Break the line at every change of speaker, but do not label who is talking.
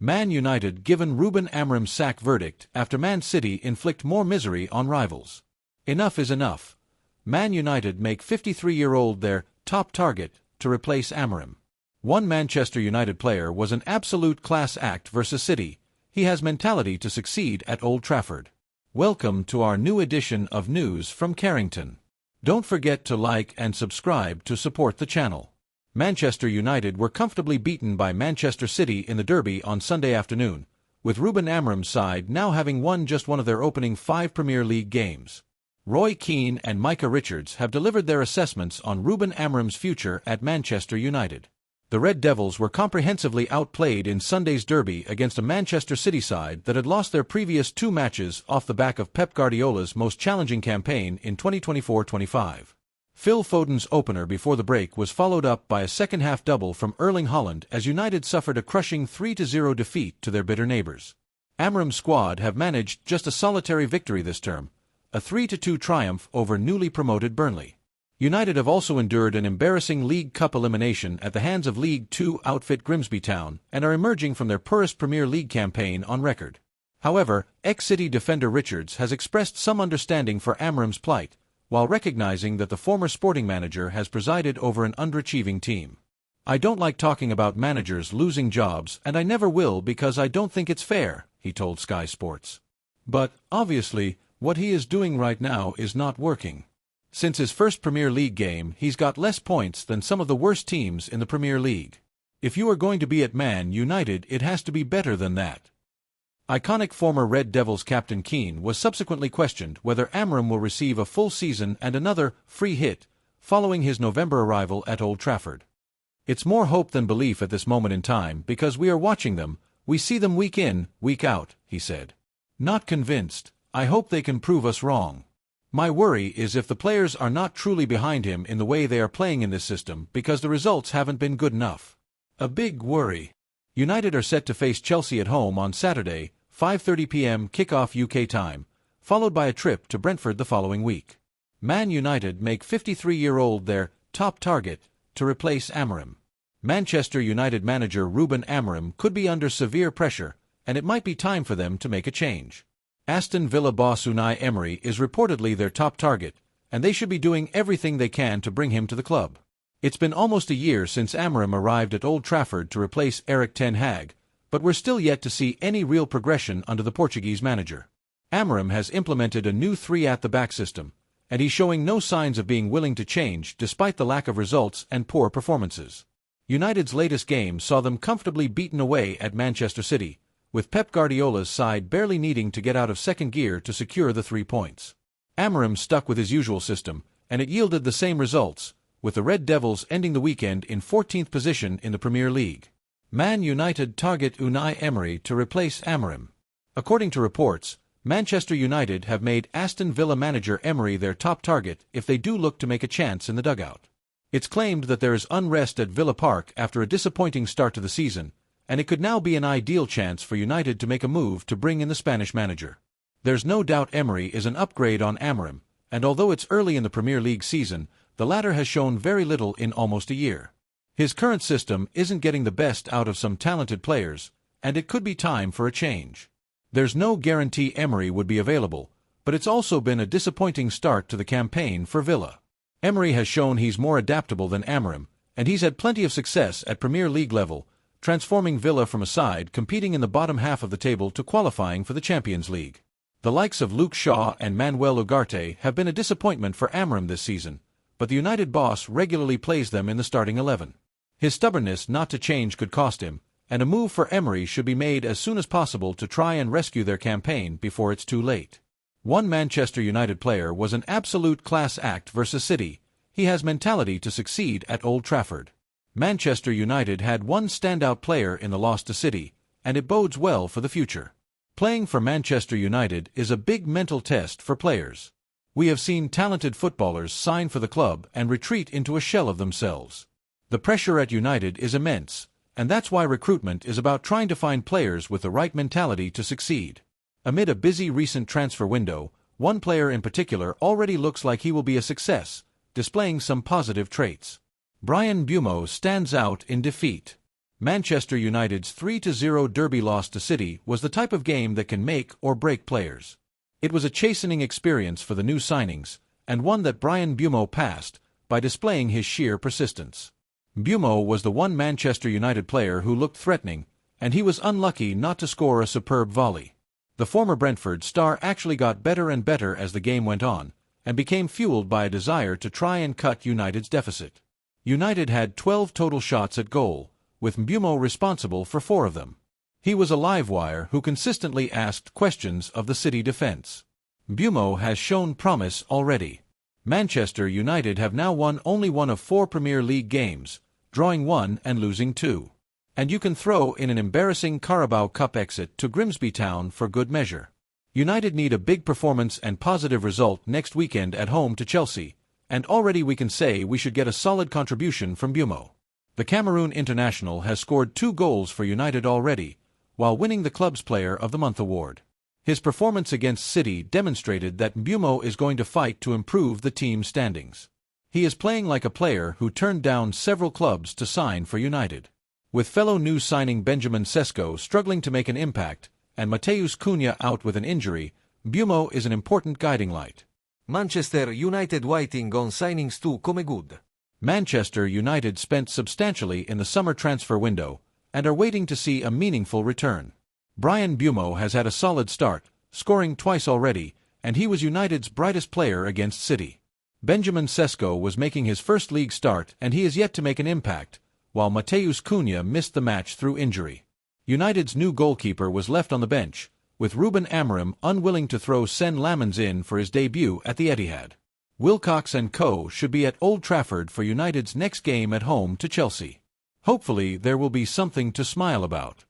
Man United given Ruben Amorim's sack verdict after Man City inflict more misery on rivals. Enough is enough. Man United make 53-year-old their top target to replace Amorim. One Manchester United player was an absolute class act versus City. He has mentality to succeed at Old Trafford. Welcome to our new edition of News from Carrington. Don't forget to like and subscribe to support the channel. Manchester United were comfortably beaten by Manchester City in the derby on Sunday afternoon, with Ruben Amorim's side now having won just one of their opening 5 Premier League games. Roy Keane and Micah Richards have delivered their assessments on Ruben Amorim's future at Manchester United. The Red Devils were comprehensively outplayed in Sunday's derby against a Manchester City side that had lost their previous 2 matches off the back of Pep Guardiola's most challenging campaign in 2024-25. Phil Foden's opener before the break was followed up by a second-half double from Erling Haaland as United suffered a crushing 3-0 defeat to their bitter neighbours. Amorim's squad have managed just a solitary victory this term, a 3-2 triumph over newly promoted Burnley. United have also endured an embarrassing League Cup elimination at the hands of League Two outfit Grimsby Town and are emerging from their poorest Premier League campaign on record. However, ex-City defender Richards has expressed some understanding for Amorim's plight, while recognizing that the former sporting manager has presided over an underachieving team. "I don't like talking about managers losing jobs, and I never will because I don't think it's fair," he told Sky Sports. But, obviously, what he is doing right now is not working. Since his first Premier League game, he's got less points than some of the worst teams in the Premier League. If you are going to be at Man United, it has to be better than that. Iconic former Red Devils captain Keane was subsequently questioned whether Amorim will receive a full season and another free hit following his November arrival at Old Trafford. "It's more hope than belief at this moment in time because we are watching them, we see them week in, week out," he said. "Not convinced. I hope they can prove us wrong. My worry is if the players are not truly behind him in the way they are playing in this system because the results haven't been good enough. A big worry." United are set to face Chelsea at home on Saturday, 5:30 p.m. kickoff UK time, followed by a trip to Brentford the following week. Man United make 53-year-old their top target to replace Amorim. Manchester United manager Ruben Amorim could be under severe pressure, and it might be time for them to make a change. Aston Villa boss Unai Emery is reportedly their top target, and they should be doing everything they can to bring him to the club. It's been almost a year since Amorim arrived at Old Trafford to replace Erik ten Hag, but we're still yet to see any real progression under the Portuguese manager. Amorim has implemented a new 3-at-the-back system, and he's showing no signs of being willing to change despite the lack of results and poor performances. United's latest game saw them comfortably beaten away at Manchester City, with Pep Guardiola's side barely needing to get out of second gear to secure the 3 points. Amorim stuck with his usual system, and it yielded the same results, with the Red Devils ending the weekend in 14th position in the Premier League. Man United target Unai Emery to replace Amorim. According to reports, Manchester United have made Aston Villa manager Emery their top target if they do look to make a chance in the dugout. It's claimed that there is unrest at Villa Park after a disappointing start to the season, and it could now be an ideal chance for United to make a move to bring in the Spanish manager. There's no doubt Emery is an upgrade on Amorim, and although it's early in the Premier League season, the latter has shown very little in almost a year. His current system isn't getting the best out of some talented players, and it could be time for a change. There's no guarantee Emery would be available, but it's also been a disappointing start to the campaign for Villa. Emery has shown he's more adaptable than Amorim, and he's had plenty of success at Premier League level, transforming Villa from a side competing in the bottom half of the table to qualifying for the Champions League. The likes of Luke Shaw and Manuel Ugarte have been a disappointment for Amorim this season, but the United boss regularly plays them in the starting 11. His stubbornness not to change could cost him, and a move for Emery should be made as soon as possible to try and rescue their campaign before it's too late. One Manchester United player was an absolute class act versus City. He has mentality to succeed at Old Trafford. Manchester United had one standout player in the loss to City, and it bodes well for the future. Playing for Manchester United is a big mental test for players. We have seen talented footballers sign for the club and retreat into a shell of themselves. The pressure at United is immense, and that's why recruitment is about trying to find players with the right mentality to succeed. Amid a busy recent transfer window, one player in particular already looks like he will be a success, displaying some positive traits. Bryan Mbeumo stands out in defeat. Manchester United's 3-0 derby loss to City was the type of game that can make or break players. It was a chastening experience for the new signings, and one that Bryan Mbeumo passed by displaying his sheer persistence. Mbeumo was the one Manchester United player who looked threatening, and he was unlucky not to score a superb volley. The former Brentford star actually got better and better as the game went on, and became fueled by a desire to try and cut United's deficit. United had 12 total shots at goal, with Mbeumo responsible for 4 of them. He was a livewire who consistently asked questions of the City defense. Mbeumo has shown promise already. Manchester United have now won only one of 4 Premier League games, drawing 1 and losing 2. And you can throw in an embarrassing Carabao Cup exit to Grimsby Town for good measure. United need a big performance and positive result next weekend at home to Chelsea, and already we can say we should get a solid contribution from Mbeumo. The Cameroon international has scored 2 goals for United already, while winning the Club's Player of the Month award. His performance against City demonstrated that Mbeumo is going to fight to improve the team's standings. He is playing like a player who turned down several clubs to sign for United. With fellow new signing Benjamin Sesko struggling to make an impact, and Matheus Cunha out with an injury, Mbeumo is an important guiding light.
Manchester United waiting on signings too come good.
Manchester United spent substantially in the summer transfer window, and are waiting to see a meaningful return. Bryan Mbeumo has had a solid start, scoring twice already, and he was United's brightest player against City. Benjamin Sesko was making his first league start and he is yet to make an impact, while Matheus Cunha missed the match through injury. United's new goalkeeper was left on the bench, with Ruben Amorim unwilling to throw Sen Lamens in for his debut at the Etihad. Wilcox and co. should be at Old Trafford for United's next game at home to Chelsea. Hopefully there will be something to smile about.